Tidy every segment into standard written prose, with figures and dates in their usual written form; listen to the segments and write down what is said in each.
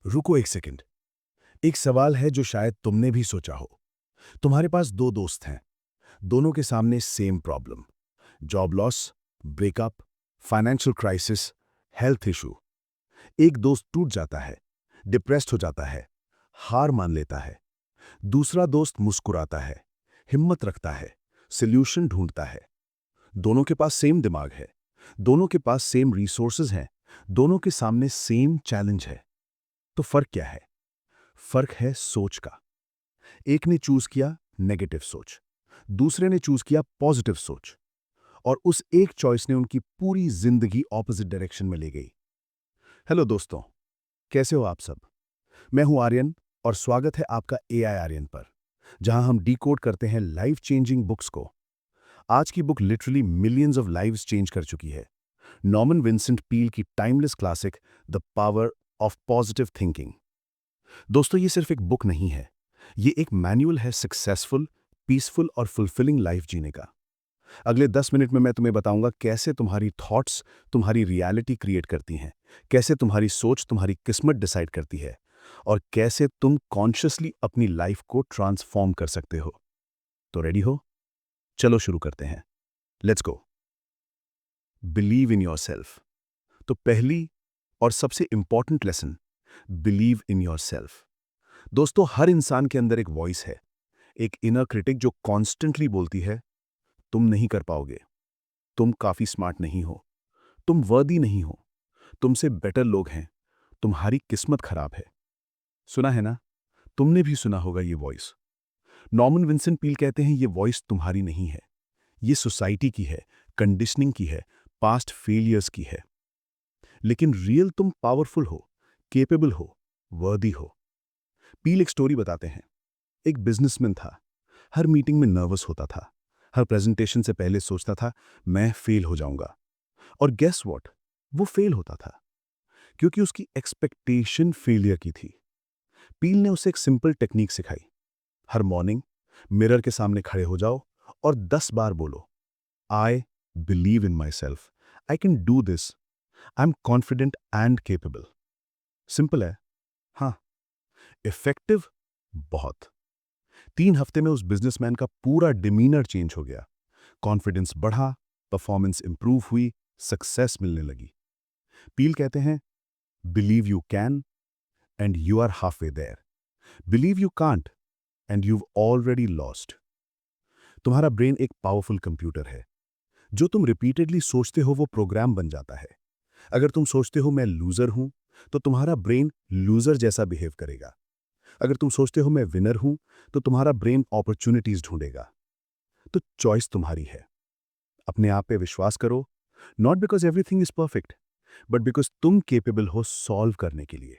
रुको एक सेकंड। एक सवाल है जो शायद तुमने भी सोचा हो। तुम्हारे पास दो दोस्त हैं, दोनों के सामने same problem. Job loss, breakup, financial crisis, health issue. एक दोस्त टूट जाता है, डिप्रेस्ड हो जाता है, हार मान लेता है। दूसरा दोस्त मुस्कुराता है, हिम्मत रखता है, सॉल्यूशन ढूंढता है। दोनों के पास सेम दिमाग है, दोनों के पास सेम रिसोर्सेज हैं, दोनों के सामने सेम चैलेंज है। तो फर्क क्या है? फर्क है सोच का। एक ने चूज किया नेगेटिव सोच, दूसरे ने चूज किया पॉजिटिव सोच, और उस एक चॉइस ने उनकी पूरी जिंदगी ऑपोजिट डायरेक्शन में ले गई। हेलो दोस्तों, कैसे हो आप सब? मैं हूं आर्यन, और स्वागत है आपका एआई आर्यन पर, जहां हम डिकोड करते हैं लाइफ चेंजिंग बुक्स को। आज की book literally millions of lives change कर चुकी है। नॉर्मन विंसेंट पील की timeless classic the power of positive thinking. दोस्तों, ये सिर्फ एक बुक नहीं है, ये एक मैनुअल है सक्सेसफुल, पीसफुल और फुलफिलिंग लाइफ जीने का। अगले 10 मिनट में मैं तुम्हें बताऊंगा कैसे तुम्हारी थॉट्स तुम्हारी रियलिटी क्रिएट करती हैं, कैसे तुम्हारी सोच तुम्हारी किस्मत डिसाइड करती है, और कैसे तुम कॉन्शियसली अपनी लाइफ को ट्रांसफॉर्म कर सकते हो। तो रेडी हो? चलो शुरू करते हैं। Let's go. Believe in your self. तो पहली और सबसे important lesson, believe in your self. दोस्तों, हर इंसान के अंदर एक वॉइस है, एक इनर क्रिटिक जो कॉन्स्टेंटली बोलती है, तुम नहीं कर पाओगे, तुम काफी स्मार्ट नहीं हो, तुम वर्दी नहीं हो, तुमसे बेटर लोग हैं, तुम्हारी किस्मत खराब है। सुना है ना? तुमने भी सुना होगा ये वॉइस। नॉर्मन विंसेंट पील कहते हैं ये वॉइस तुम्हारी नहीं है, ये सोसाइटी की है, कंडीशनिंग की है, पास्ट फेलियर्स की है। लेकिन रियल तुम पावरफुल हो, केपेबल हो, वर्दी हो। पील एक स्टोरी बताते हैं। एक बिजनेसमैन था, हर मीटिंग में नर्वस होता था, हर प्रेजेंटेशन से पहले सोचता था मैं फेल हो जाऊंगा। और गेस व्हाट, वो फेल होता था क्योंकि उसकी एक्सपेक्टेशन फेलियर की थी। पील ने उसे एक सिंपल टेक्निक सिखाई। हर मॉर्निंग मिरर के सामने खड़े हो जाओ और 10 बार बोलो, आई believe in my self, I can do this, I am confident and capable. Simple है, हाँ, इफेक्टिव बहुत। 3 हफ्ते में उस बिजनेसमैन का पूरा डिमीनर चेंज हो गया। कॉन्फिडेंस बढ़ा, परफॉर्मेंस इंप्रूव हुई, सक्सेस मिलने लगी। पील कहते हैं, believe you can and you are half way there, believe you can't and you've already lost. तुम्हारा ब्रेन एक पावरफुल कंप्यूटर है। जो तुम रिपीटेडली सोचते हो वो प्रोग्राम बन जाता है। अगर तुम सोचते हो मैं लूजर हूं, तो तुम्हारा ब्रेन लूजर जैसा बिहेव करेगा। अगर तुम सोचते हो मैं विनर हूं, तो तुम्हारा ब्रेन अपॉर्चुनिटीज ढूंढेगा। तो चॉइस तुम्हारी है। अपने आप पे विश्वास करो, not because everything is perfect, but because तुम केपेबल हो सॉल्व करने के लिए।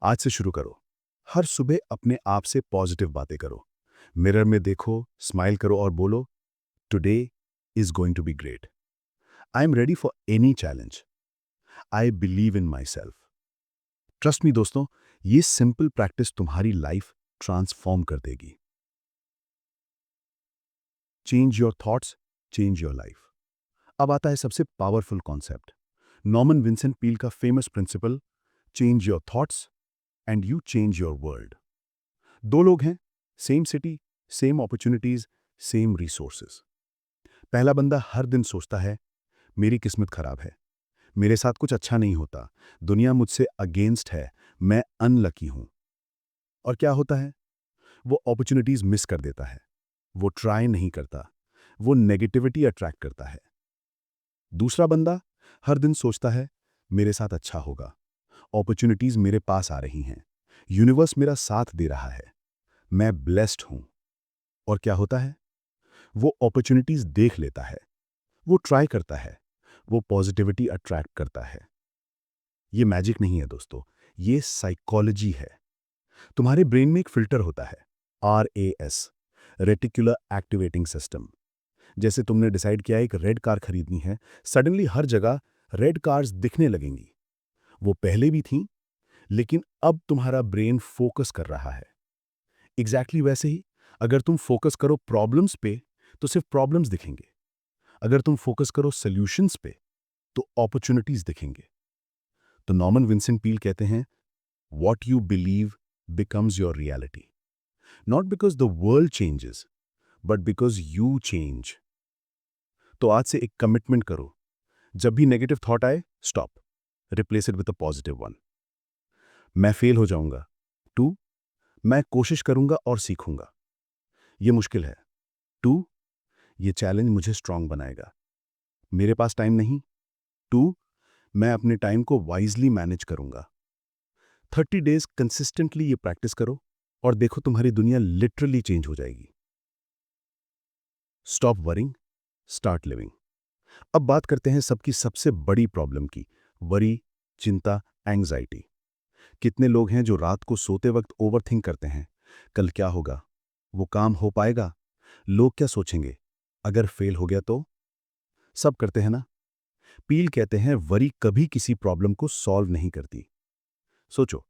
आज से शुरू करो। हर सुबह अपने आप से पॉजिटिव बातें करो। मिरर में देखो, स्माइल करो और बोलो, today is going to be great, I am ready for any challenge, I believe in myself. Trust me दोस्तों, ये सिंपल प्रैक्टिस तुम्हारी लाइफ ट्रांसफॉर्म कर देगी। Change your thoughts, change your life. अब आता है सबसे powerful concept, Norman Vincent Peale का famous principle, change your thoughts and you change your world. दो लोग हैं, same city, same opportunities, same resources. पहला बंदा हर दिन सोचता है मेरी किस्मत खराब है, मेरे साथ कुछ अच्छा नहीं होता, दुनिया मुझसे अगेंस्ट है, मैं अनलकी हूं। और क्या होता है? वो अपॉर्चुनिटीज मिस कर देता है, वो ट्राई नहीं करता, वो नेगेटिविटी अट्रैक्ट करता है। दूसरा बंदा हर दिन सोचता है मेरे साथ अच्छा होगा, अपॉर्चुनिटीज मेरे पास आ रही हैं, यूनिवर्स मेरा साथ दे रहा है, मैं ब्लेस्ड हूं। और क्या होता है? वो अपॉर्चुनिटीज देख लेता है, वो ट्राई करता है, वो पॉजिटिविटी अट्रैक्ट करता है। ये मैजिक नहीं है दोस्तों, ये साइकोलॉजी है। तुम्हारे ब्रेन में एक फिल्टर होता है, RAS, रेटिकुलर एक्टिवेटिंग सिस्टम। जैसे तुमने डिसाइड किया एक रेड कार खरीदनी है, सडनली हर जगह रेड कार्स दिखने लगेंगी। वो पहले भी थीं, लेकिन अब तुम्हारा ब्रेन फोकस कर रहा है। एग्जैक्टली वैसे ही, अगर तुम फोकस करो प्रॉब्लम्स पे, तो सिर्फ प्रॉब्लम्स दिखेंगे। अगर तुम फोकस करो सॉल्यूशंस पे, तो अपॉर्चुनिटीज दिखेंगे। तो नॉर्मन विंसेंट पील कहते हैं, What you believe becomes your reality. Not because the world changes, but because you change. तो आज से एक कमिटमेंट करो, जब भी नेगेटिव थॉट आए, stop, replace it with a positive one. मैं फेल हो जाऊंगा। टू, मैं कोशिश करूंगा और सीखूंगा। ये मुश्किल है। टू, ये चैलेंज मुझे स्ट्रांग बनाएगा। मेरे पास टाइम नहीं। टू, मैं अपने टाइम को वाइजली मैनेज करूंगा। 30 डेज कंसिस्टेंटली ये प्रैक्टिस करो और देखो तुम्हारी दुनिया लिटरली चेंज हो जाएगी। Stop worrying, start living. अब बात करते हैं सबकी सबसे बड़ी प्रॉब्लम की, वरी, चिंता, एंग्जाइटी। कितने लोग हैं जो रात को सोते वक्त ओवरथिंक करते हैं? कल क्या होगा? वो काम हो पाएगा? लोग क्या सोचेंगे? अगर फेल हो गया तो? सब करते हैं ना? पील कहते हैं वरी कभी किसी प्रॉब्लम को सॉल्व नहीं करती। सोचो,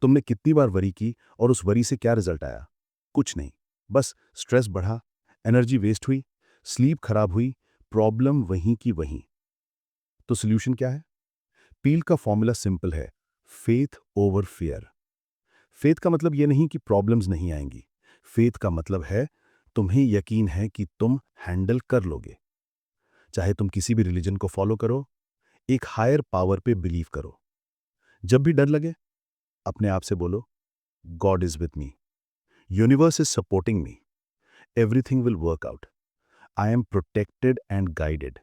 तुमने कितनी बार वरी की और उस वरी से क्या रिजल्ट आया? कुछ नहीं। बस स्ट्रेस बढ़ा, एनर्जी वेस्ट हुई, स्लीप खराब हुई, प्रॉब्लम वहीं की वहीं। तो सोल्यूशन क्या है? पील का फॉर्मूला सिंपल है, फेथ ओवर फियर। फेथ का मतलब यह नहीं कि प्रॉब्लम्स नहीं आएंगी। फेथ का मतलब है तुम्हें यकीन है कि तुम हैंडल कर लोगे। चाहे तुम किसी भी रिलीजन को फॉलो करो, एक हायर पावर पे बिलीव करो। जब भी डर लगे, अपने आप से बोलो, God is with me, universe is supporting me, everything will work out, I am protected and guided.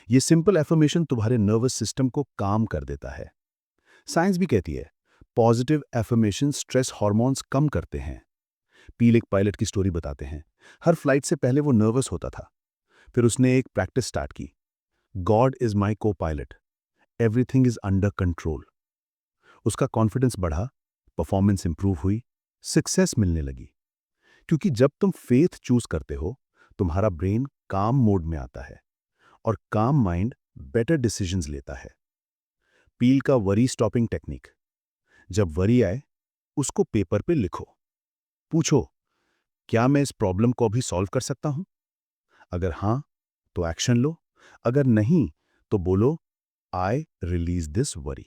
ये सिंपल एफर्मेशन तुम्हारे नर्वस सिस्टम को काम कर देता है। साइंस भी कहती है पॉजिटिव एफर्मेशन स्ट्रेस हार्मोन्स कम करते हैं। पील एक पायलट की स्टोरी बताते हैं। हर फ्लाइट से पहले वो नर्वस होता था। फिर उसने एक प्रैक्टिस स्टार्ट की, गॉड इज माई को pilot, everything is under control. उसका कॉन्फिडेंस बढ़ा, परफॉर्मेंस इंप्रूव हुई, सक्सेस मिलने लगी। क्योंकि जब तुम फेथ चूज करते हो, तुम्हारा ब्रेन काम मोड में आता है और काम माइंड बेटर डिसीजंस लेता है। पील का वरी स्टॉपिंग टेक्निक। जब वरी आए, उसको पेपर पे लिखो। पूछो, क्या मैं इस प्रॉब्लम को अभी सॉल्व कर सकता हूं? अगर हां, तो एक्शन लो। अगर नहीं, तो बोलो, I release this worry,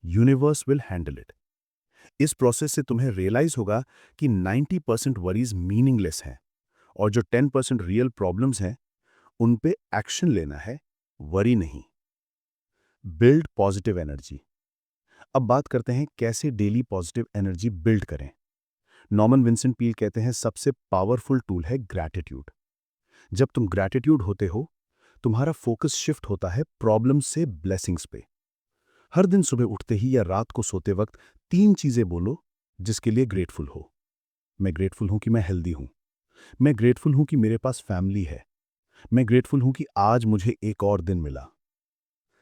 universe will handle it. इस प्रोसेस से तुम्हें रियलाइज होगा कि 90% वरीज मीनिंगलेस हैं और जो 10% रियल प्रॉब्लम्स हैं, उन पे एक्शन लेना है, वरी नहीं। Build positive energy. अब बात करते हैं कैसे डेली पॉजिटिव एनर्जी बिल्ड करें। नॉर्मन विंसेंट पील कहते हैं सबसे पावरफुल टूल है ग्रैटिट्यूड। जब तुम ग्रैटिट्यूड होते हो, तुम्हारा फोकस शिफ्ट होता है प्रॉब्लम से ब्लेसिंग्स पे। हर दिन सुबह उठते ही या रात को सोते वक्त 3 चीजें बोलो जिसके लिए ग्रेटफुल हो। मैं ग्रेटफुल हूं कि मैं हेल्दी हूं। मैं ग्रेटफुल हूं कि मेरे पास फैमिली है। मैं ग्रेटफुल हूं कि आज मुझे एक और दिन मिला।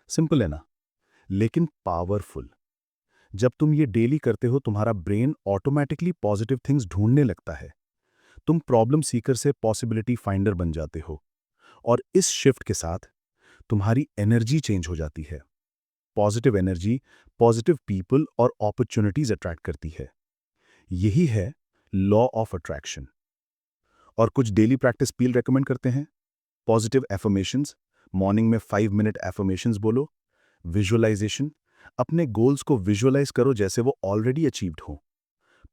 सिंपल है ना, लेकिन पावरफुल। जब तुम ये डेली करते हो, तुम्हारा ब्रेन ऑटोमेटिकली पॉजिटिव थिंग्स ढूंढने लगता है। तुम प्रॉब्लम सीकर से पॉसिबिलिटी फाइंडर बन जाते हो और इस शिफ्ट के साथ तुम्हारी एनर्जी चेंज हो जाती है। पॉजिटिव एनर्जी पॉजिटिव पीपल और अपॉर्चुनिटीज अट्रैक्ट करती है। यही है लॉ ऑफ अट्रैक्शन। और कुछ डेली प्रैक्टिस पील रेकमेंड करते हैं। पॉजिटिव एफर्मेशंस, मॉर्निंग में 5 मिनट एफर्मेशंस बोलो। विजुअलाइजेशन, अपने गोल्स को विजुअलाइज करो जैसे वो ऑलरेडी अचीव्ड हो।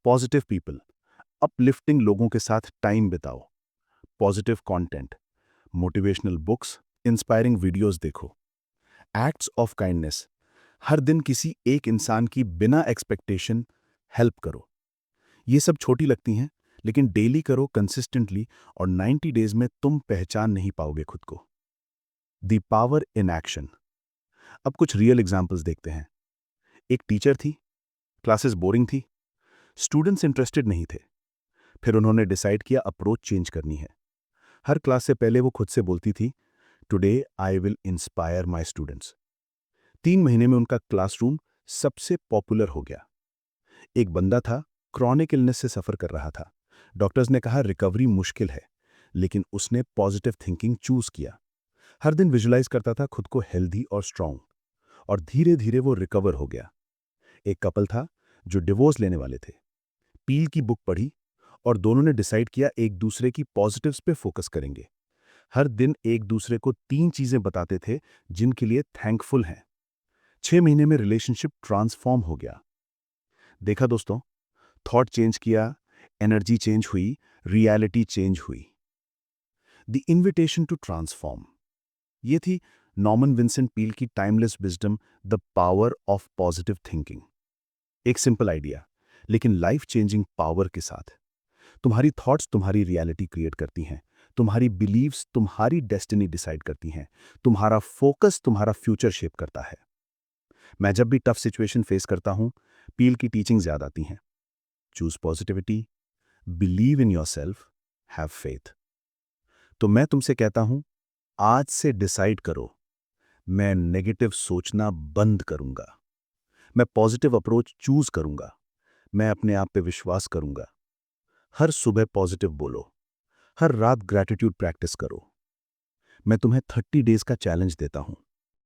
पॉजिटिव पीपल, अपलिफ्टिंग लोगों के साथ टाइम बिताओ। Positive content, motivational books, inspiring videos देखो। एक्ट्स ऑफ काइंडनेस, हर दिन किसी एक इंसान की बिना एक्सपेक्टेशन हेल्प करो। ये सब छोटी लगती हैं, लेकिन डेली करो कंसिस्टेंटली और 90 डेज में तुम पहचान नहीं पाओगे खुद को। The power in action. अब कुछ रियल एग्जांपल्स देखते हैं। एक टीचर थी, क्लासेस बोरिंग थी, स्टूडेंट्स इंटरेस्टेड नहीं थे। फिर उन्होंने डिसाइड किया अप्रोच चेंज करनी है। हर क्लास से पहले वो खुद से बोलती थी, today I will inspire my students. 3 महीने में उनका क्लासरूम सबसे पॉपुलर हो गया। एक बंदा था, क्रॉनिक इलनेस से सफर कर रहा था। डॉक्टर्स ने कहा रिकवरी मुश्किल है, लेकिन उसने पॉजिटिव थिंकिंग चूज किया। हर दिन विजुलाइज करता था खुद को हेल्दी और स्ट्रांग, और धीरे धीरे वो रिकवर हो गया। एक कपल था जो डिवोर्स लेने वाले थे। पील की बुक पढ़ी और दोनों ने डिसाइड किया एक दूसरे की पॉजिटिव्स पे फोकस करेंगे। हर दिन एक दूसरे को 3 चीजें बताते थे जिनके लिए थैंकफुल हैं। 6 महीने में रिलेशनशिप ट्रांसफॉर्म हो गया। देखा दोस्तों, थॉट चेंज किया, एनर्जी चेंज हुई, रियलिटी चेंज हुई। द इनविटेशन टू ट्रांसफॉर्म, ये थी नॉर्मन विंसेंट पील की timeless wisdom, the power of positive thinking. एक सिंपल आइडिया, लेकिन लाइफ चेंजिंग पावर के साथ। तुम्हारी थॉट्स तुम्हारी रियलिटी क्रिएट करती हैं, तुम्हारी बिलीव्स तुम्हारी डेस्टिनी डिसाइड करती हैं, तुम्हारा फोकस तुम्हारा फ्यूचर शेप करता है। मैं जब भी टफ सिचुएशन फेस करता हूं, पील की टीचिंग्स याद आती हैं। Choose positivity, believe in your self, have faith. तो मैं तुमसे कहता हूं, आज से डिसाइड करो, मैं नेगेटिव सोचना बंद करूंगा, मैं पॉजिटिव अप्रोच चूज करूंगा, मैं अपने आप पे विश्वास करूंगा। हर सुबह पॉजिटिव बोलो, हर रात ग्रैटिट्यूड प्रैक्टिस करो। मैं तुम्हें 30 डेज का चैलेंज देता हूं।